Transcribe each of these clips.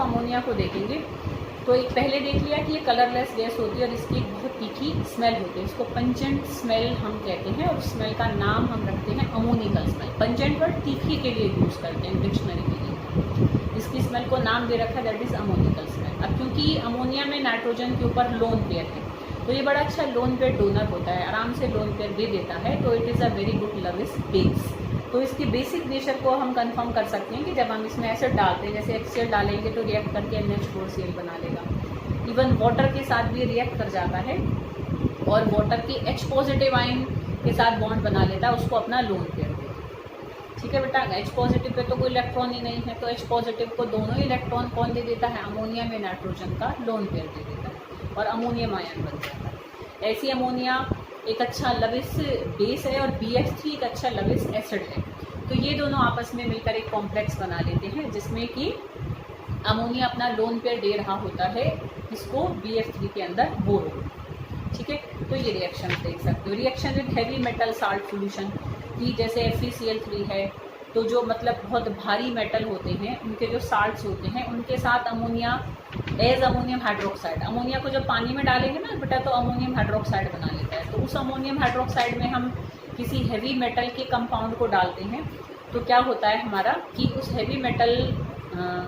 Ammonia को देखेंगे तो एक पहले देख लिया कि ये कलरलेस गैस होती है और इसकी एक बहुत तीखी स्मेल होती है। इसको पंजेंट स्मेल हम कहते हैं और उस स्मेल का नाम हम रखते हैं अमोनिकल स्मेल। पंजेंट वर्ड तीखी के लिए यूज़ करते हैं डिक्शनरी के लिए। इसकी स्मेल को नाम दे रखा है, दैट इज़ अमोनिकल स्मेल। अब क्योंकि अमोनिया में नाइट्रोजन के ऊपर लोन पेयर है तो ये बड़ा अच्छा लोन पेयर डोनर होता है, आराम से लोन पेयर दे देता है, तो it is a very good lavish base. तो इसकी बेसिक नेचर को हम कंफर्म कर सकते हैं कि जब हम इसमें एसिड डालते हैं, जैसे HCl डालेंगे तो रिएक्ट करके NH4Cl बना लेगा। इवन वाटर के साथ भी रिएक्ट कर जाता है और वाटर की H पॉजिटिव आयन के साथ बॉन्ड बना लेता है, उसको अपना लोन पेयर देता है। ठीक है बेटा, H पॉजिटिव पे तो कोई इलेक्ट्रॉन ही नहीं है, तो H पॉजिटिव को दोनों ही इलेक्ट्रॉन कौन दे देता है? अमोनिया में नाइट्रोजन का लोन पेयर दे देता है और अमोनियम आयन बन जाता है। ऐसी अमोनिया एक अच्छा लविश बेस है और BH3 एक अच्छा लविश एसिड है। तो ये दोनों आपस में मिलकर एक कॉम्प्लेक्स बना लेते हैं जिसमें कि अमोनिया अपना लोन पेयर दे रहा होता है इसको BH3 के अंदर बोरो। ठीक है, तो ये रिएक्शन देख सकते हो। Reaction with heavy metal salt solution की, जैसे FeCl3 है, तो जो मतलब बहुत भारी मेटल होते हैं उनके जो साल्ट्स होते हैं उनके साथ ammonia as ammonium hydroxide, ammonia को जब पानी में डालेंगे ना बेटा तो अमोनियम हाइड्रोक्साइड बना लेता है। तो उस अमोनियम हाइड्रोक्साइड में हम किसी हैवी मेटल के कंपाउंड को डालते हैं तो क्या होता है हमारा कि उस हैवी मेटल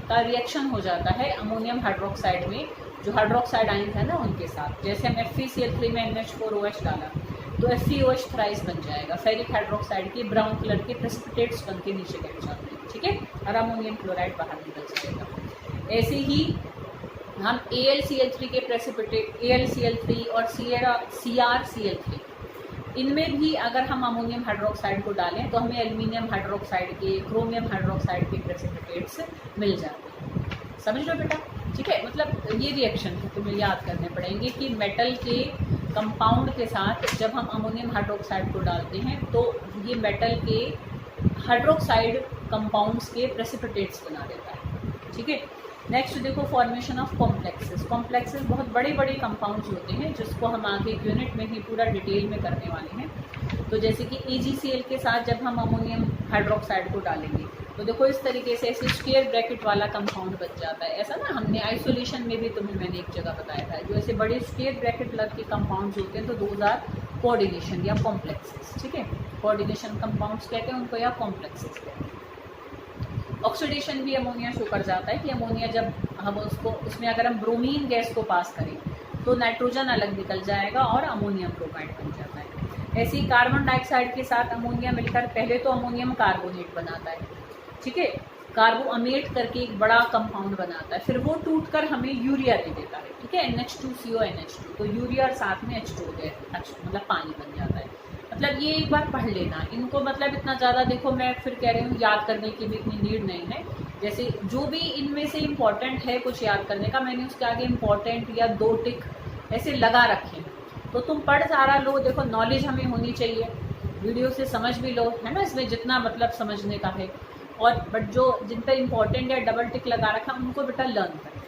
का रिएक्शन हो जाता है अमोनियम हाइड्रोक्साइड में जो हाइड्रोक्साइड आयन है ना उनके साथ। जैसे हम FeCl3 में NH4OH डाला तो FeOH थ्राइस बन जाएगा, फेरिक हाइड्रोक्साइड के ब्राउन कलर के प्रेसिपिटेट्स बन के नीचे बैठ जाते हैं। ठीक है, और अमोनियम क्लोराइड बाहर निकल जाएगा। ऐसे ही हम AlCl3 के प्रेसिपिटेट AlCl3 और CrCl3 इनमें भी अगर हम अमोनियम हाइड्रोक्साइड को डालें तो हमें एल्यूमिनियम हाइड्रोक्साइड के, क्रोमियम हाइड्रोक्साइड के प्रेसिपिटेट्स मिल जाते हैं। समझ लो बेटा। ठीक है, मतलब ये रिएक्शन है तुम्हें याद करने पड़ेंगे कि मेटल के कंपाउंड के साथ जब हम अमोनियम हाइड्रोक्साइड को डालते हैं तो ये मेटल के हाइड्रोक्साइड कंपाउंड्स के प्रेसिपिटेट्स बना देता है। ठीक है, नेक्स्ट देखो फॉर्मेशन ऑफ कॉम्प्लेक्सेस। कॉम्प्लेक्सेस बहुत बड़े बड़े कंपाउंड्स होते हैं जिसको हम आगे यूनिट में ही पूरा डिटेल में करने वाले हैं। तो जैसे कि AgCl के साथ जब हम अमोनियम हाइड्रोक्साइड को डालेंगे तो देखो इस तरीके से ऐसे स्क्वायर ब्रैकेट वाला कंपाउंड बन जाता है। ऐसा ना हमने आइसोलेशन में भी तुम्हें मैंने एक जगह बताया था, जो ऐसे बड़े स्क्वायर ब्रैकेट लग के कंपाउंड्स होते हैं तो दोज आर कोऑर्डिनेशन या कॉम्प्लेक्सेस। ठीक है, कोऑर्डिनेशन कंपाउंड्स कहते हैं उनको या कॉम्प्लेक्सेस कहते हैं। ऑक्सीडेशन भी अमोनिया शो कर जाता है कि अमोनिया जब हम उसको उसमें अगर हम ब्रोमीन गैस को पास करें तो नाइट्रोजन अलग निकल जाएगा और अमोनियम ब्रोमाइड बन जाता है। ऐसे ही कार्बन डाइऑक्साइड के साथ अमोनिया मिलकर पहले तो अमोनियम कार्बोनेट बनाता है। ठीक है, कार्बोअमेट करके एक बड़ा कंपाउंड बनाता है, फिर वो टूटकर हमें यूरिया दे देता है। ठीक है, NH2CONH2, तो यूरिया और साथ में H2 मतलब पानी बन जाता है। मतलब ये एक बार पढ़ लेना इनको, मतलब इतना ज़्यादा देखो मैं फिर कह रही हूँ याद करने की भी इतनी नीड नहीं है। जैसे जो भी इनमें से इम्पॉर्टेंट है कुछ याद करने का, मैंने उसके आगे इम्पॉर्टेंट या 2 टिक ऐसे लगा रखे हैं, तो तुम पढ़ सारा लो। देखो नॉलेज हमें होनी चाहिए, वीडियो से समझ भी लो, है ना, इसमें जितना मतलब समझने का है। और बट जो जिन पर इम्पॉर्टेंट या डबल टिक लगा रखा उनको बेटा लर्न करें।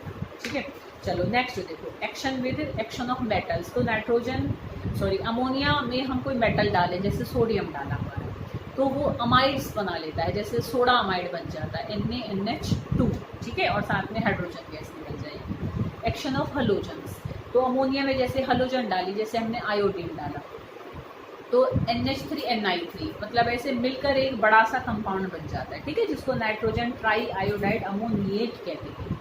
ठीक है, चलो नेक्स्ट देखो action with action of metals. तो अमोनिया में हम कोई मेटल डालें, जैसे सोडियम डाला हुआ है तो वो अमाइड्स बना लेता है, जैसे सोडा अमाइड बन जाता है NaNH2। ठीक है, और साथ में हाइड्रोजन गैस निकल जाएगी। एक्शन ऑफ हलोजन्स, तो अमोनिया में जैसे हलोजन डाली, जैसे हमने आयोडीन डाला तो NH3NI3 मतलब ऐसे मिलकर एक बड़ा सा कंपाउंड बन जाता है। ठीक है, जिसको नाइट्रोजन ट्राई आयोडाइड अमोनिएट कहते हैं।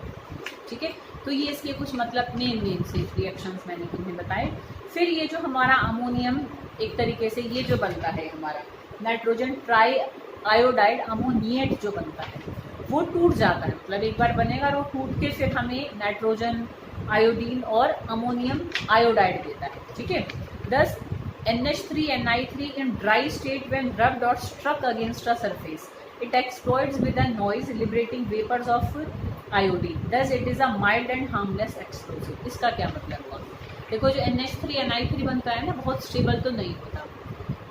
ठीक है, तो ये इसके कुछ मतलब मेन से रिएक्शंस मैंने तुम्हें बताए। फिर ये जो हमारा अमोनियम एक तरीके से ये जो बनता है हमारा नाइट्रोजन ट्राई आयोडाइड अमोनिएट जो बनता है वो टूट जाता है, मतलब एक बार बनेगा और वो टूट के फिर हमें नाइट्रोजन आयोडीन और अमोनियम आयोडाइड देता है। ठीक है, दस NH3NI3 in dry state when rubbed or struck against a surface it explodes with a noise liberating vapors of iodine, thus it is a mild and harmless explosive। इसका क्या मतलब हुआ? देखो जो NH3NI3 बनता है ना बहुत स्टेबल तो नहीं होता,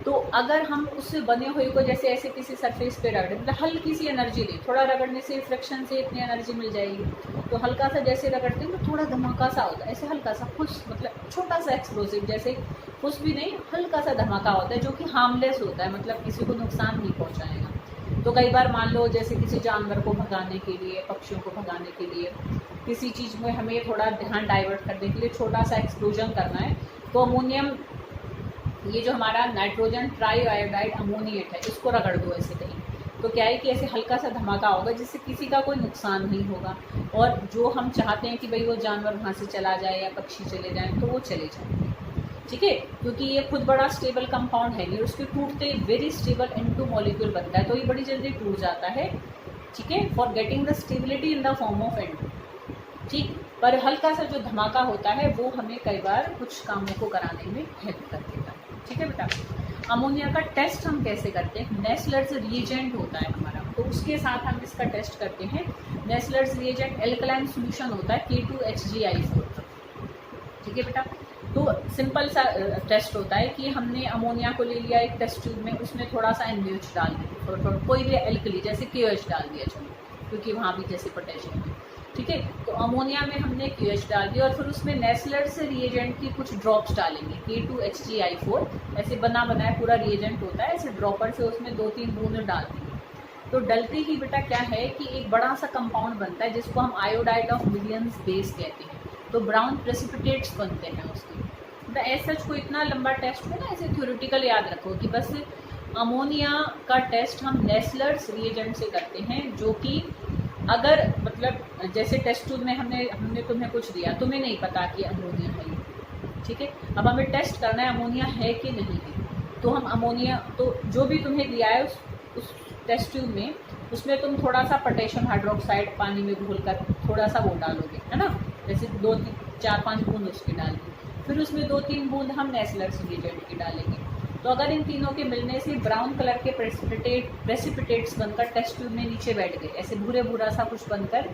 तो अगर हम उससे बने हुए को जैसे ऐसे किसी सरफेस पे रगड़े, मतलब हल्की सी एनर्जी दें, थोड़ा रगड़ने से फ्रिक्शन से इतनी एनर्जी मिल जाएगी, तो हल्का सा जैसे रगड़ते हैं तो थोड़ा धमाका सा होता है, ऐसे हल्का सा फुस, मतलब छोटा सा एक्सप्लोसिव, जैसे फुस भी नहीं हल्का सा धमाका होता है जो कि हार्मलेस होता है, मतलब किसी को नुकसान नहीं पहुंचाएगा। तो कई बार मान लो जैसे किसी जानवर को भगाने के लिए, पक्षियों को भगाने के लिए, किसी चीज़ में हमें थोड़ा ध्यान डाइवर्ट करने के लिए छोटा सा एक्सप्लोजन करना है, तो अमोनियम, ये जो हमारा नाइट्रोजन ट्राई आयोडाइड अमोनिएट है, इसको रगड़ दो ऐसे कहीं, तो क्या है कि ऐसे हल्का सा धमाका होगा जिससे किसी का कोई नुकसान नहीं होगा, और जो हम चाहते हैं कि भाई वो जानवर वहाँ से चला जाए या पक्षी चले जाएँ तो वो चले जाएंगे। ठीक है, क्योंकि ये खुद बड़ा स्टेबल कंपाउंड है, ये उसके टूटते वेरी स्टेबल इनटू मॉलिक्यूल बनता है, तो ये बड़ी जल्दी टूट जाता है। ठीक है, for getting the stability in the form of and. ठीक, पर हल्का सा जो धमाका होता है वो हमें कई बार कुछ कामों को कराने में हेल्प कर देता है। ठीक है बेटा, अमोनिया का टेस्ट हम कैसे करते हैं? नेस्लर्स रिएजेंट होता है हमारा, तो उसके साथ हम इसका टेस्ट करते हैं। नेस्लर्स रिएजेंट एल्कलाइन सॉल्यूशन होता है K2HgI4। ठीक है बेटा, तो सिंपल सा टेस्ट होता है कि हमने अमोनिया को ले लिया एक टेस्ट ट्यूब में, उसमें थोड़ा सा NaOH डाल दिया, कोई भी एल्कली जैसे KOH डाल दिया, चलो क्योंकि वहाँ भी जैसे पोटेशियम है। ठीक है, तो अमोनिया में हमने KOH डाल दिया और फिर उसमें नेस्लर्स रिएजेंट की कुछ ड्रॉप्स डालेंगे, K2HgI4, ऐसे बना बनाया पूरा रिएजेंट होता है, ऐसे ड्रॉपर से उसमें 2-3 बूंद डाल देंगे। तो डलते ही बेटा क्या है कि एक बड़ा सा कंपाउंड बनता है जिसको हम आयोडाइड ऑफ मिलियंस बेस कहते हैं, तो ब्राउन प्रेसिपिटेट्स बनते हैं उसके। तो एज सच कोई इतना लंबा टेस्ट हो ना, ऐसे थ्योरेटिकल याद रखो कि बस अमोनिया का टेस्ट हम नेस्लर्स रिएजेंट से करते हैं, जो कि अगर मतलब जैसे टेस्ट ट्यूब में हमने तुम्हें कुछ दिया, तुम्हें नहीं पता कि अमोनिया है ये। ठीक है, अब हमें टेस्ट करना है अमोनिया है कि नहीं है, तो हम अमोनिया, तो जो भी तुम्हें दिया है उस टेस्ट ट्यूब में, उसमें तुम थोड़ा सा पोटेशियम हाइड्रोक्साइड पानी में घोलकर थोड़ा सा वो डालोगे, है ना, जैसे 2-4-5 बूंद उसकी डाल दी, फिर उसमें 2-3 बूंद हम नेस्लर्स रिएजेंट की डालेंगे। तो अगर इन तीनों के मिलने से ब्राउन कलर के प्रेसिपिटेट्स बनकर टेस्ट ट्यूब में नीचे बैठ गए, ऐसे भूरे भूरा सा कुछ बनकर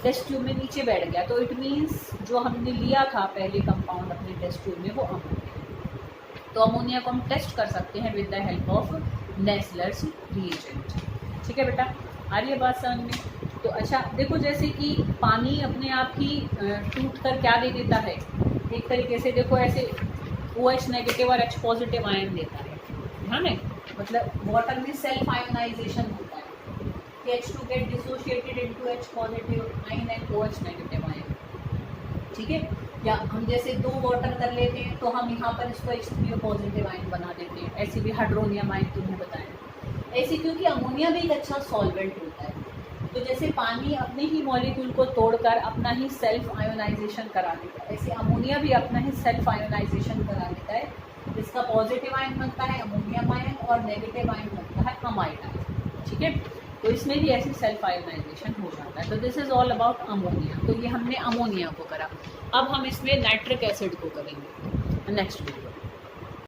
टेस्ट ट्यूब में नीचे बैठ गया, तो इट मीन्स जो हमने लिया था पहले कंपाउंड अपने टेस्ट ट्यूब में वो अमोनिया। तो अमोनिया को हम टेस्ट कर सकते हैं with the help of Nessler's reagent. ठीक है बेटा, आ रही है बात समझ में? तो अच्छा देखो, जैसे कि पानी अपने आप ही टूट कर क्या दे देता है, एक तरीके से देखो ऐसे OH नेगेटिव और H पॉजिटिव आयन देता है, ध्यान है, मतलब वाटर में सेल्फ आयोनाइजेशन होता है कि H2 gate dissociated into H positive ion and OH negative ion. ठीक है, या हम जैसे 2 वाटर कर लेते हैं तो हम यहाँ पर इसको H3O पॉजिटिव आयन बना देते हैं, ऐसे भी हाइड्रोनियम आयन तुम्हें बताएं, ऐसे क्योंकि अमोनिया भी एक अच्छा सॉल्वेंट होता है। तो जैसे पानी अपने ही मॉलिक्यूल को तोड़कर अपना ही सेल्फ आयोनाइजेशन करा देता है, ऐसे अमोनिया भी अपना ही सेल्फ आयोनाइजेशन करा देता है। इसका पॉजिटिव आयन बनता है अमोनियम आयन और नेगेटिव आयन बनता है अमाइड आयन। ठीक है, तो इसमें भी ऐसी सेल्फ आयोनाइजेशन हो जाता है। तो this is all about ammonia. तो ये हमने अमोनिया को करा, अब हम इसमें नाइट्रिक एसिड को करेंगे नेक्स्ट वीडियो।